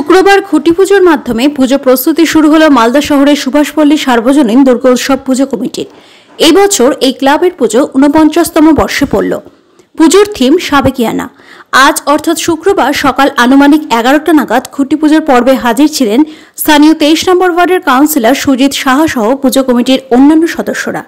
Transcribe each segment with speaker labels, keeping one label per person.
Speaker 1: শুক্রবার খুঁটি পুজোর মাধ্যমে পুজো প্রস্তুতি শুরু হলো মালদা শহরের সুভাষপল্লী সার্বজনীন দুর্গোৎসব পুজো কমিটির। এই বছর এই ক্লাবের পুজো ৪৯তম বর্ষে পড়ল। পুজোর থিম সাবেকিয়ানা। আজ অর্থাৎ শুক্রবার সকাল আনুমানিক ১১টা নাগাদ খুঁটি পুজোর পর্বে হাজির ছিলেন স্থানীয় ২৩ নম্বর ওয়ার্ডের কাউন্সিলর সুজিত সাহা সহ পুজো কমিটির অন্যান্য সদস্যরা।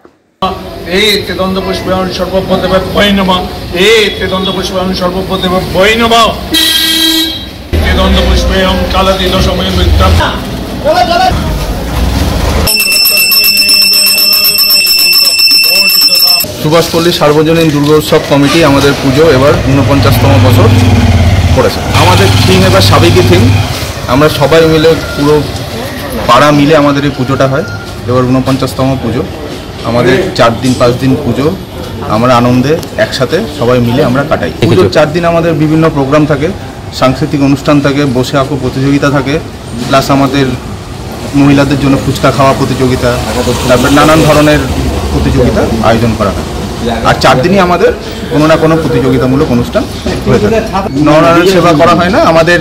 Speaker 2: সুভাষপল্লী সার্বজনীন দুর্গোৎসব কমিটি আমাদের পুজো এবার ৪৯তম বছর করেছে। আমাদের থিম এবার সাবেকি থিম। আমরা সবাই মিলে পুরো পাড়া মিলে আমাদের এই পুজোটা হয়। এবার ৪৯তম পুজো, আমাদের ৪ দিন ৫ দিন পুজো আমরা আনন্দে একসাথে সবাই মিলে আমরা কাটাই। পুজোর ৪ দিন আমাদের বিভিন্ন প্রোগ্রাম থাকে, সাংস্কৃতিক অনুষ্ঠান থাকে, বসে আঁকো প্রতিযোগিতা থাকে, প্লাস আমাদের মহিলাদের জন্য ফুচকা খাওয়া প্রতিযোগিতা, তারপর নানান ধরনের প্রতিযোগিতা আয়োজন করা হয়। আর ৪ দিনই আমাদের কোনো না কোনো প্রতিযোগিতামূলক অনুষ্ঠান হয়ে থাকে। নরনারায়ণ সেবা করা হয় না। আমাদের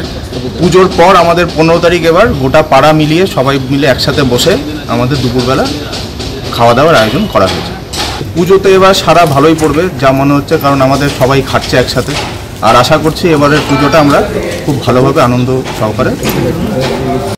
Speaker 2: পুজোর পর আমাদের ১৫ তারিখ এবার গোটা পাড়া মিলিয়ে সবাই মিলে একসাথে বসে আমাদের দুপুরবেলা খাওয়া দাওয়ার আয়োজন করা হয়েছে। পুজোতে এবার সারা ভালোই পড়বে যা মনে হচ্ছে, কারণ আমাদের সবাই খাচ্ছে একসাথে। আর আশা করছি এবারের পুজোটা আমরা খুব ভালোভাবে আনন্দ সহকারে